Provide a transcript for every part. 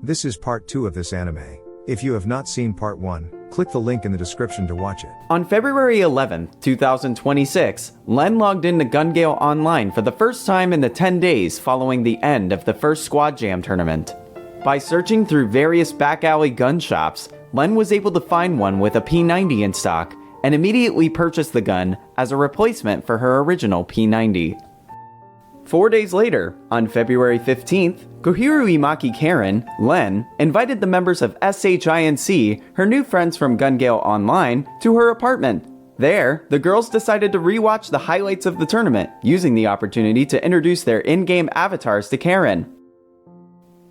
This is part 2 of this anime. If you have not seen part 1, click the link in the description to watch it. On February 11, 2026, Len logged into Gun Gale Online for the first time in the 10 days following the end of the first Squad Jam tournament. By searching through various back alley gun shops, Len was able to find one with a P90 in stock and immediately purchased the gun as a replacement for her original P90. 4 days later, on February 15th, Kohiru Imaki Karen, Len, invited the members of SHINC, her new friends from Gun Gale Online, to her apartment. There, the girls decided to rewatch the highlights of the tournament, using the opportunity to introduce their in-game avatars to Karen.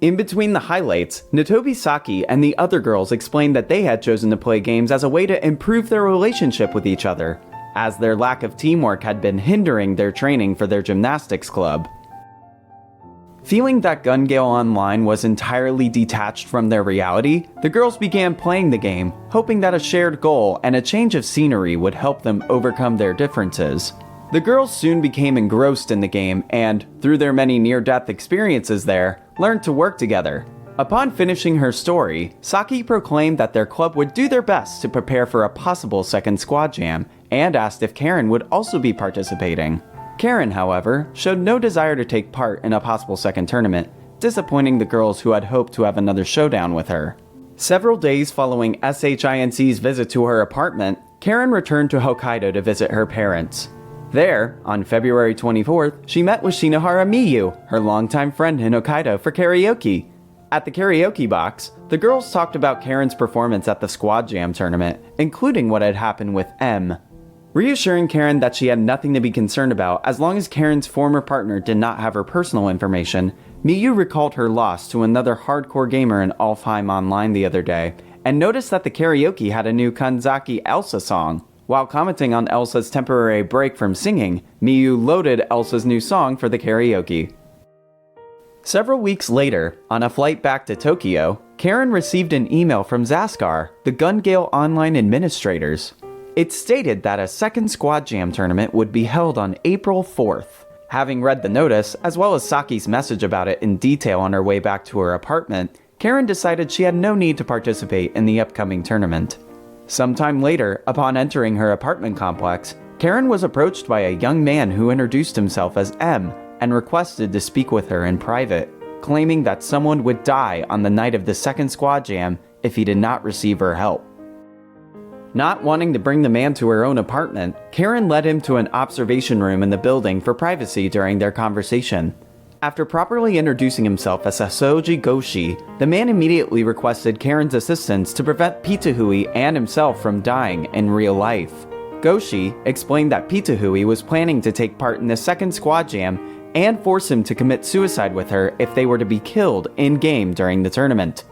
In between the highlights, Notobi Saki and the other girls explained that they had chosen to play games as a way to improve their relationship with each other, as their lack of teamwork had been hindering their training for their gymnastics club. Feeling that Gun Gale Online was entirely detached from their reality, the girls began playing the game, hoping that a shared goal and a change of scenery would help them overcome their differences. The girls soon became engrossed in the game and, through their many near-death experiences there, learned to work together. Upon finishing her story, Saki proclaimed that their club would do their best to prepare for a possible second Squad Jam, and asked if Karen would also be participating. Karen, however, showed no desire to take part in a possible second tournament, disappointing the girls who had hoped to have another showdown with her. Several days following SHINC's visit to her apartment, Karen returned to Hokkaido to visit her parents. There, on February 24th, she met with Shinohara Miyu, her longtime friend in Hokkaido, for karaoke. At the karaoke box, the girls talked about Karen's performance at the Squad Jam tournament, including what had happened with M. Reassuring Karen that she had nothing to be concerned about as long as Karen's former partner did not have her personal information, Miyu recalled her loss to another hardcore gamer in Alfheim Online the other day, and noticed that the karaoke had a new Kanzaki Elsa song. While commenting on Elsa's temporary break from singing, Miyu loaded Elsa's new song for the karaoke. Several weeks later, on a flight back to Tokyo, Karen received an email from Zaskar, the Gun Gale Online administrators. It stated that a second Squad Jam tournament would be held on April 4th. Having read the notice, as well as Saki's message about it in detail on her way back to her apartment, Karen decided she had no need to participate in the upcoming tournament. Sometime later, upon entering her apartment complex, Karen was approached by a young man who introduced himself as M and requested to speak with her in private, claiming that someone would die on the night of the second Squad Jam if he did not receive her help. Not wanting to bring the man to her own apartment, Karen led him to an observation room in the building for privacy during their conversation. After properly introducing himself as Sasoji Goshi, the man immediately requested Karen's assistance to prevent Pitahui and himself from dying in real life. Goshi explained that Pitahui was planning to take part in the second Squad Jam and force him to commit suicide with her if they were to be killed in-game during the tournament.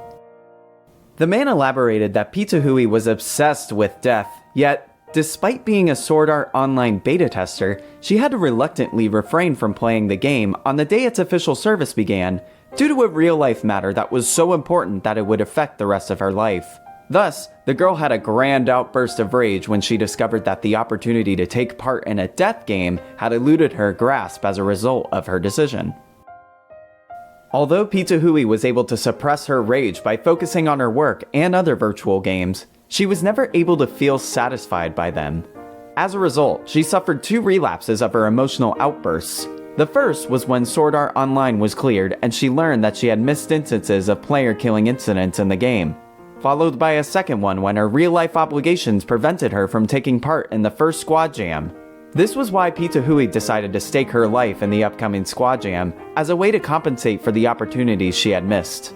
The man elaborated that Pitahui was obsessed with death, yet, despite being a Sword Art Online beta tester, she had to reluctantly refrain from playing the game on the day its official service began, due to a real-life matter that was so important that it would affect the rest of her life. Thus, the girl had a grand outburst of rage when she discovered that the opportunity to take part in a death game had eluded her grasp as a result of her decision. Although Pitahui was able to suppress her rage by focusing on her work and other virtual games, she was never able to feel satisfied by them. As a result, she suffered 2 relapses of her emotional outbursts. The first was when Sword Art Online was cleared and she learned that she had missed instances of player-killing incidents in the game, followed by a second one when her real-life obligations prevented her from taking part in the first Squad Jam. This was why Pitahui decided to stake her life in the upcoming Squad Jam as a way to compensate for the opportunities she had missed.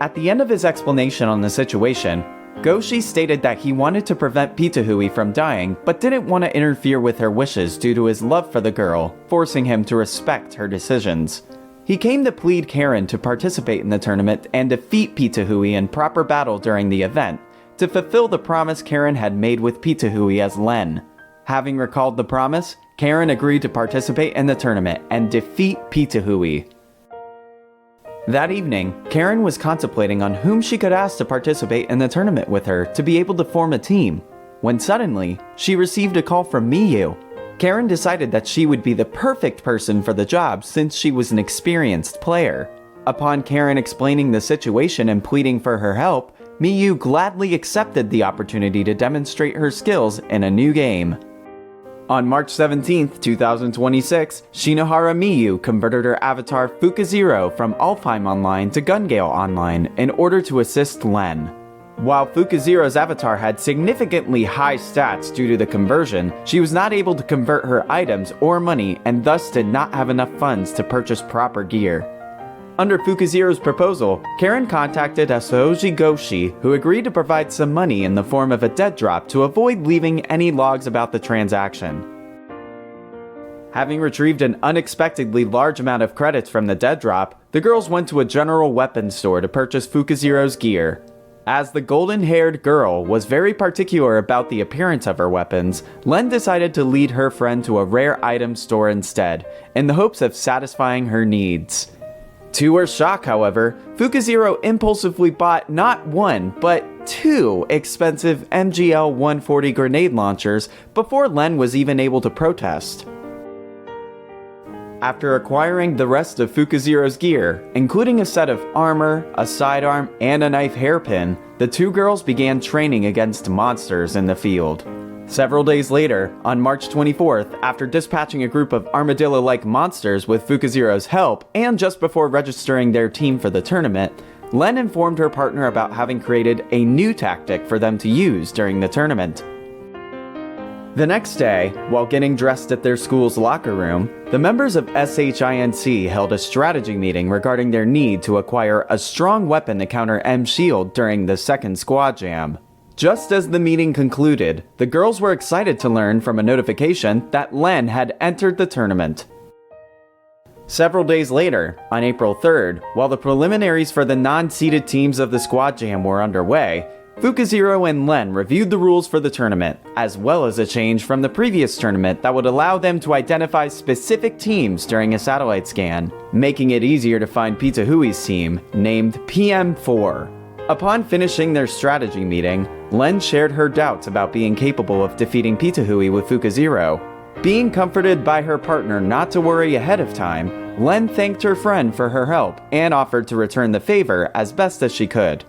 At the end of his explanation on the situation, Goshi stated that he wanted to prevent Pitahui from dying but didn't want to interfere with her wishes due to his love for the girl, forcing him to respect her decisions. He came to plead Karen to participate in the tournament and defeat Pitahui in proper battle during the event, to fulfill the promise Karen had made with Pitahui as Len. Having recalled the promise, Karen agreed to participate in the tournament and defeat Pitahui. That evening, Karen was contemplating on whom she could ask to participate in the tournament with her to be able to form a team, when suddenly, she received a call from Miyu. Karen decided that she would be the perfect person for the job since she was an experienced player. upon Karen explaining the situation and pleading for her help, Miyu gladly accepted the opportunity to demonstrate her skills in a new game. On March 17, 2026, Shinohara Miyu converted her avatar Fukazero from Alfheim Online to Gungale Online in order to assist Len. While Fukazero's avatar had significantly high stats due to the conversion, she was not able to convert her items or money and thus did not have enough funds to purchase proper gear. Under Fukazero's proposal, Karen contacted Asoji Goshi, who agreed to provide some money in the form of a dead drop to avoid leaving any logs about the transaction. Having retrieved an unexpectedly large amount of credits from the dead drop, the girls went to a general weapons store to purchase Fukazero's gear. As the golden-haired girl was very particular about the appearance of her weapons, Len decided to lead her friend to a rare item store instead, in the hopes of satisfying her needs. To her shock, however, Fukazero impulsively bought not one, but two expensive MGL 140 grenade launchers before Len was even able to protest. After acquiring the rest of Fukazero's gear, including a set of armor, a sidearm, and a knife hairpin, the two girls began training against monsters in the field. Several days later, on March 24th, after dispatching a group of armadillo-like monsters with Fukazero's help, and just before registering their team for the tournament, Len informed her partner about having created a new tactic for them to use during the tournament. The next day, while getting dressed at their school's locker room, the members of SHINC held a strategy meeting regarding their need to acquire a strong weapon to counter M-Shield during the second squad jam. Just as the meeting concluded, the girls were excited to learn from a notification that Len had entered the tournament. Several days later, on April 3rd, while the preliminaries for the non-seeded teams of the squad jam were underway, Fukazero and Len reviewed the rules for the tournament, as well as a change from the previous tournament that would allow them to identify specific teams during a satellite scan, making it easier to find Pitahui's team, named PM4. Upon finishing their strategy meeting, Len shared her doubts about being capable of defeating Pitahui with Fukazero. Being comforted by her partner not to worry ahead of time, Len thanked her friend for her help and offered to return the favor as best as she could.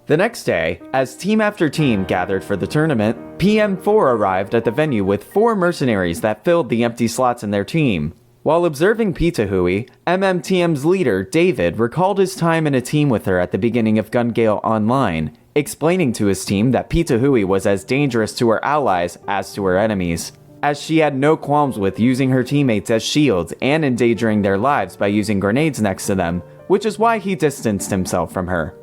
The next day, as team after team gathered for the tournament, PM4 arrived at the venue with 4 mercenaries that filled the empty slots in their team. While observing Pitahui, MMTM's leader, David, recalled his time in a team with her at the beginning of Gungale Online, explaining to his team that Pitahui was as dangerous to her allies as to her enemies, as she had no qualms with using her teammates as shields and endangering their lives by using grenades next to them, which is why he distanced himself from her.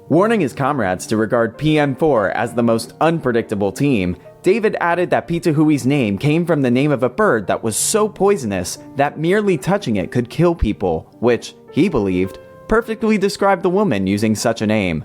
Warning his comrades to regard PM4 as the most unpredictable team, David added that Pitahui's name came from the name of a bird that was so poisonous that merely touching it could kill people, which, he believed, perfectly described the woman using such a name.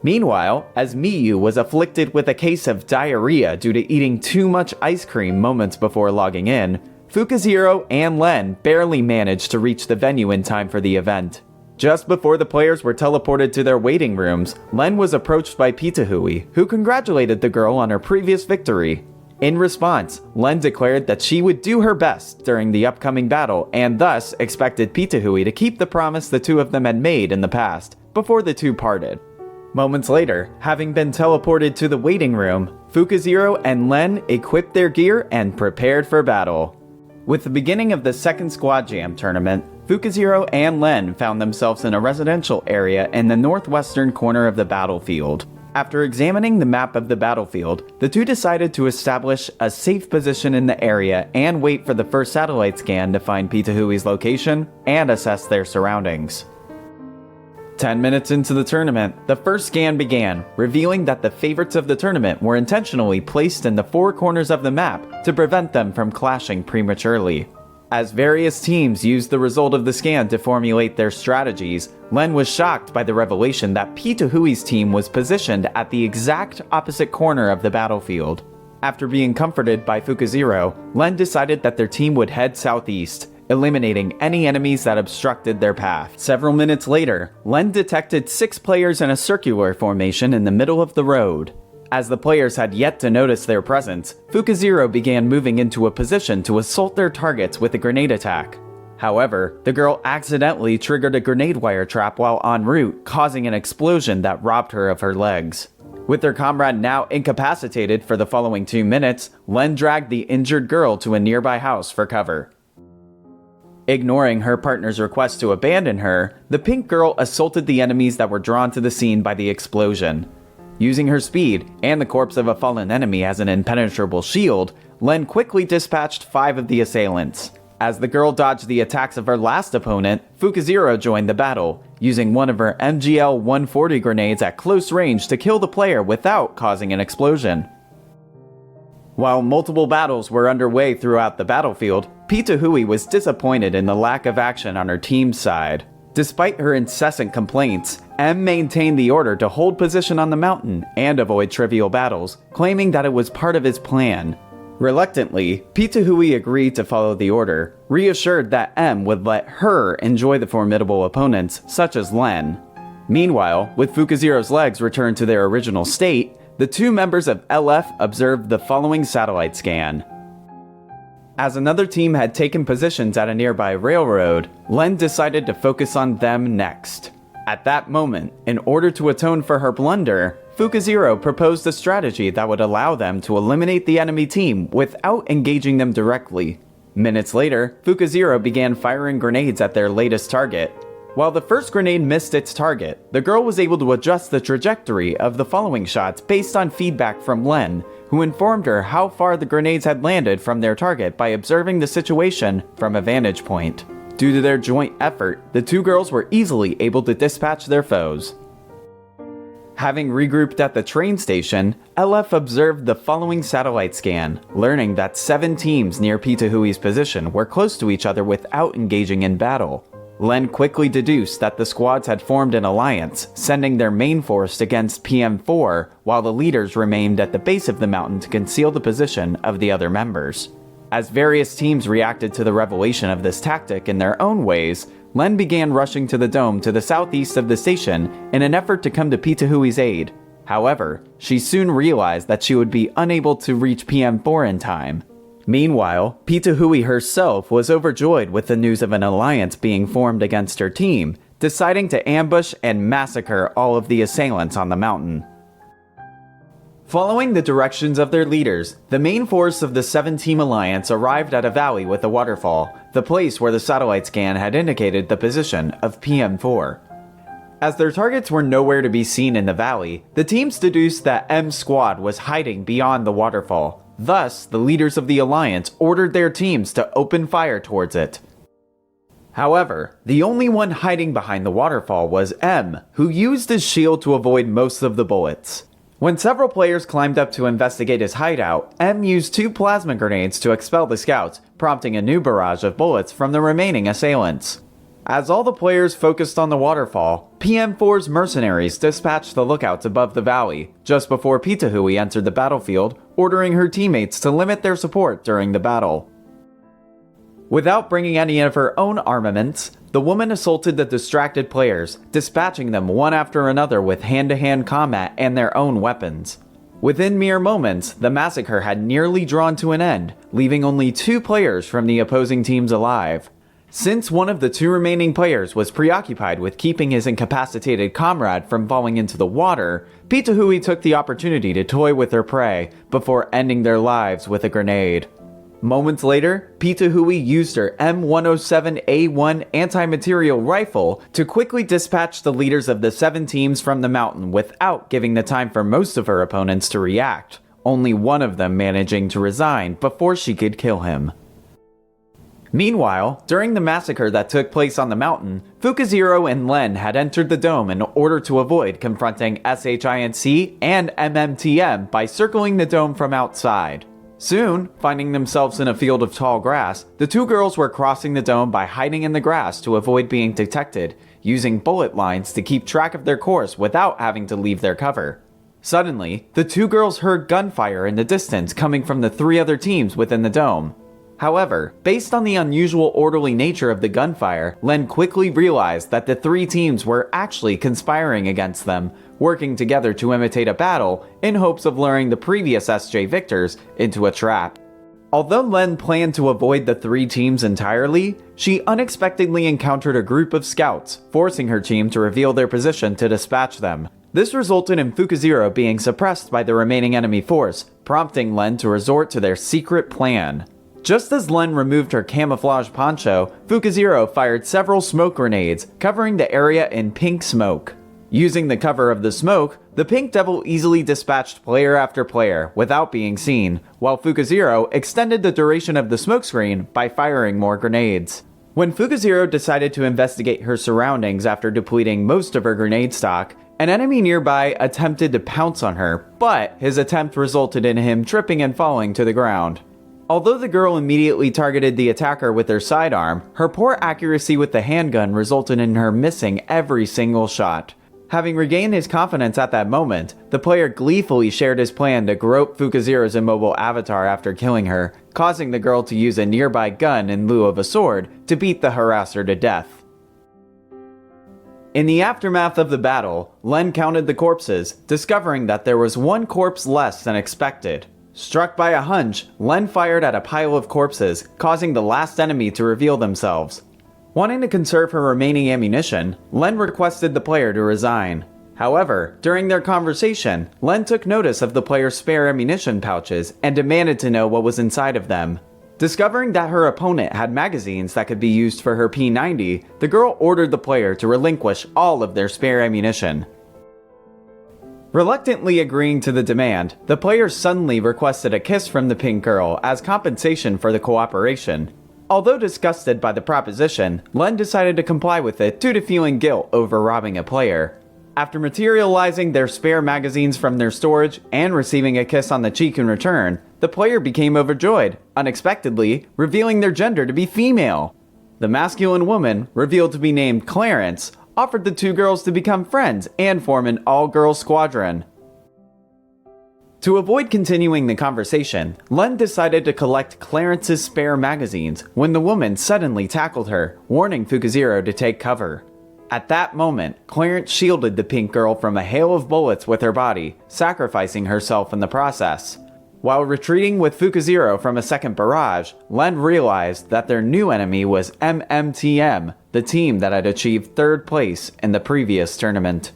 Meanwhile, as Miyu was afflicted with a case of diarrhea due to eating too much ice cream moments before logging in, Fukazero and Len barely managed to reach the venue in time for the event. Just before the players were teleported to their waiting rooms, Len was approached by Pitahui, who congratulated the girl on her previous victory. In response, Len declared that she would do her best during the upcoming battle and thus expected Pitahui to keep the promise the two of them had made in the past, before the two parted. Moments later, having been teleported to the waiting room, Fukazero and Len equipped their gear and prepared for battle. With the beginning of the second Squad Jam tournament, Fukazero and Len found themselves in a residential area in the northwestern corner of the battlefield. After examining the map of the battlefield, the two decided to establish a safe position in the area and wait for the first satellite scan to find Pitahui's location and assess their surroundings. 10 minutes into the tournament, the first scan began, revealing that the favorites of the tournament were intentionally placed in the 4 corners of the map to prevent them from clashing prematurely. As various teams used the result of the scan to formulate their strategies, Len was shocked by the revelation that Pitahui's team was positioned at the exact opposite corner of the battlefield. After being comforted by Fukazero, Len decided that their team would head southeast, eliminating any enemies that obstructed their path. Several minutes later, Len detected 6 players in a circular formation in the middle of the road. As the players had yet to notice their presence, Fukazero began moving into a position to assault their targets with a grenade attack. However, the girl accidentally triggered a grenade wire trap while en route, causing an explosion that robbed her of her legs. With their comrade now incapacitated for the following 2 minutes, Len dragged the injured girl to a nearby house for cover. Ignoring her partner's request to abandon her, the pink girl assaulted the enemies that were drawn to the scene by the explosion. Using her speed and the corpse of a fallen enemy as an impenetrable shield, Len quickly dispatched 5 of the assailants. As the girl dodged the attacks of her last opponent, Fukuzero joined the battle, using one of her MGL 140 grenades at close range to kill the player without causing an explosion. While multiple battles were underway throughout the battlefield, Pitahui was disappointed in the lack of action on her team's side. Despite her incessant complaints, M maintained the order to hold position on the mountain and avoid trivial battles, claiming that it was part of his plan. Reluctantly, Pitahui agreed to follow the order, reassured that M would let her enjoy the formidable opponents, such as Len. Meanwhile, with Fukuzero's legs returned to their original state, the 2 members of LF observed the following satellite scan. As another team had taken positions at a nearby railroad, Len decided to focus on them next. At that moment, in order to atone for her blunder, Fukuzero proposed a strategy that would allow them to eliminate the enemy team without engaging them directly. Minutes later, Fukuzero began firing grenades at their latest target. While the first grenade missed its target, the girl was able to adjust the trajectory of the following shots based on feedback from Len, who informed her how far the grenades had landed from their target by observing the situation from a vantage point. Due to their joint effort, the 2 girls were easily able to dispatch their foes. Having regrouped at the train station, LF observed the following satellite scan, learning that 7 teams near Pitahui's position were close to each other without engaging in battle. Len quickly deduced that the squads had formed an alliance, sending their main force against PM4, while the leaders remained at the base of the mountain to conceal the position of the other members. As various teams reacted to the revelation of this tactic in their own ways, Len began rushing to the dome to the southeast of the station in an effort to come to Pitahui's aid. However, she soon realized that she would be unable to reach PM4 in time. Meanwhile, Pitahui herself was overjoyed with the news of an alliance being formed against her team, deciding to ambush and massacre all of the assailants on the mountain. Following the directions of their leaders, the main force of the 7-team alliance arrived at a valley with a waterfall, the place where the satellite scan had indicated the position of PM4. As their targets were nowhere to be seen in the valley, the teams deduced that M's squad was hiding beyond the waterfall. Thus, the leaders of the alliance ordered their teams to open fire towards it. However, the only one hiding behind the waterfall was M, who used his shield to avoid most of the bullets. When several players climbed up to investigate his hideout, M used 2 plasma grenades to expel the scouts, prompting a new barrage of bullets from the remaining assailants. As all the players focused on the waterfall, PM4's mercenaries dispatched the lookouts above the valley, just before Pitahui entered the battlefield, ordering her teammates to limit their support during the battle. Without bringing any of her own armaments, the woman assaulted the distracted players, dispatching them one after another with hand-to-hand combat and their own weapons. Within mere moments, the massacre had nearly drawn to an end, leaving only 2 players from the opposing teams alive. Since one of the 2 remaining players was preoccupied with keeping his incapacitated comrade from falling into the water, Pitahui took the opportunity to toy with her prey before ending their lives with a grenade. Moments later, Pitahui used her M107A1 anti-material rifle to quickly dispatch the leaders of the 7 teams from the mountain without giving the time for most of her opponents to react, only one of them managing to resign before she could kill him. Meanwhile, during the massacre that took place on the mountain, Fukuzero and Len had entered the dome in order to avoid confronting SHINC and MMTM by circling the dome from outside. Soon, finding themselves in a field of tall grass, the 2 girls were crossing the dome by hiding in the grass to avoid being detected, using bullet lines to keep track of their course without having to leave their cover. Suddenly, the 2 girls heard gunfire in the distance coming from the 3 other teams within the dome. However, based on the unusual orderly nature of the gunfire, Len quickly realized that the 3 teams were actually conspiring against them, working together to imitate a battle in hopes of luring the previous SJ victors into a trap. Although Len planned to avoid the three teams entirely, she unexpectedly encountered a group of scouts, forcing her team to reveal their position to dispatch them. This resulted in Fukuzero being suppressed by the remaining enemy force, prompting Len to resort to their secret plan. Just as Len removed her camouflage poncho, Fukuzero fired several smoke grenades, covering the area in pink smoke. Using the cover of the smoke, the Pink Devil easily dispatched player after player without being seen, while Fukuzero extended the duration of the smokescreen by firing more grenades. When Fukuzero decided to investigate her surroundings after depleting most of her grenade stock, an enemy nearby attempted to pounce on her, but his attempt resulted in him tripping and falling to the ground. Although the girl immediately targeted the attacker with her sidearm, her poor accuracy with the handgun resulted in her missing every single shot. Having regained his confidence at that moment, the player gleefully shared his plan to grope Fukuzero's immobile avatar after killing her, causing the girl to use a nearby gun in lieu of a sword to beat the harasser to death. In the aftermath of the battle, Len counted the corpses, discovering that there was one corpse less than expected. Struck by a hunch, Len fired at a pile of corpses, causing the last enemy to reveal themselves. Wanting to conserve her remaining ammunition, Len requested the player to resign. However, during their conversation, Len took notice of the player's spare ammunition pouches and demanded to know what was inside of them. Discovering that her opponent had magazines that could be used for her P90, the girl ordered the player to relinquish all of their spare ammunition. Reluctantly agreeing to the demand, the player suddenly requested a kiss from the pink girl as compensation for the cooperation. Although disgusted by the proposition, Len decided to comply with it due to feeling guilt over robbing a player. After materializing their spare magazines from their storage and receiving a kiss on the cheek in return, the player became overjoyed, unexpectedly revealing their gender to be female. The masculine woman, revealed to be named Clarence, offered the two girls to become friends and form an all-girls squadron. To avoid continuing the conversation, Len decided to collect Clarence's spare magazines when the woman suddenly tackled her, warning Fukuzero to take cover. At that moment, Clarence shielded the pink girl from a hail of bullets with her body, sacrificing herself in the process. While retreating with Fukuzero from a second barrage, Len realized that their new enemy was MMTM, the team that had achieved third place in the previous tournament.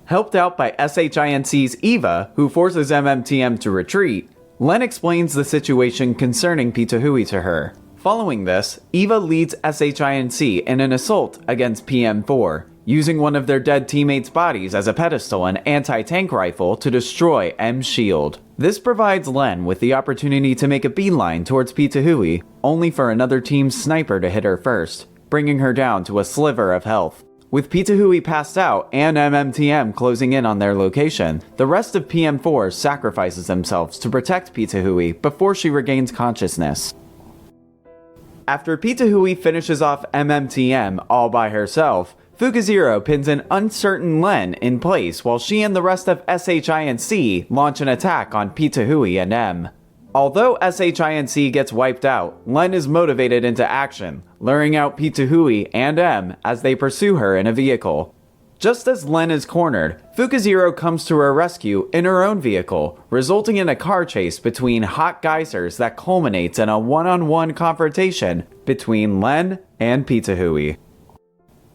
Helped out by SHINC's Eva, who forces MMTM to retreat, Len explains the situation concerning Pitahui to her. Following this, Eva leads SHINC in an assault against PM4, using one of their dead teammates' bodies as a pedestal and anti-tank rifle to destroy M's shield. This provides Len with the opportunity to make a beeline towards Pitahui, only for another team's sniper to hit her first, bringing her down to a sliver of health. With Pitahui passed out and MMTM closing in on their location, the rest of PM4 sacrifices themselves to protect Pitahui before she regains consciousness. After Pitahui finishes off MMTM all by herself, Fukuzero pins an uncertain Len in place while she and the rest of SHINC launch an attack on Pitahui and M. Although SHINC gets wiped out, Len is motivated into action, luring out Pitahui and M as they pursue her in a vehicle. Just as Len is cornered, Fukuzero comes to her rescue in her own vehicle, resulting in a car chase between hot geysers that culminates in a one-on-one confrontation between Len and Pitahui.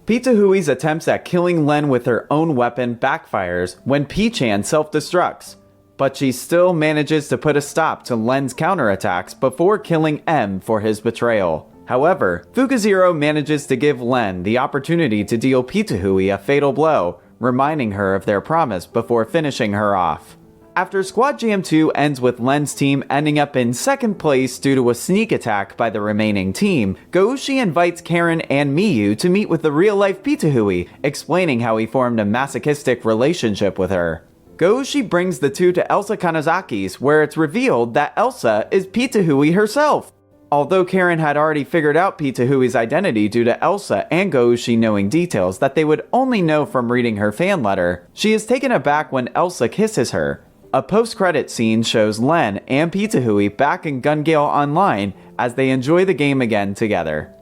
Pitahui's attempts at killing Len with her own weapon backfires when P-chan self-destructs, but she still manages to put a stop to Len's counterattacks before killing M for his betrayal. However, Fukuzero manages to give Len the opportunity to deal Pitahui a fatal blow, reminding her of their promise before finishing her off. After Squad Jam 2 ends with Len's team ending up in second place due to a sneak attack by the remaining team, Goushi invites Karen and Miyu to meet with the real-life Pitahui, explaining how he formed a masochistic relationship with her. Goushi brings the two to Elsa Kanazaki's, where it's revealed that Elsa is Pitahui herself. Although Karen had already figured out Pitahui's identity due to Elsa and Goushi knowing details that they would only know from reading her fan letter, she is taken aback when Elsa kisses her. A post-credit scene shows Len and Pitahui back in Gun Gale Online as they enjoy the game again together.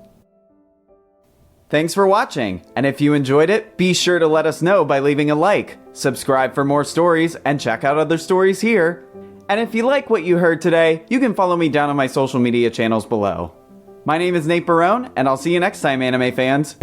Thanks for watching, and if you enjoyed it, be sure to let us know by leaving a like, subscribe for more stories, and check out other stories here. And if you like what you heard today, you can follow me down on my social media channels below. My name is Nate Barone, and I'll see you next time, anime fans.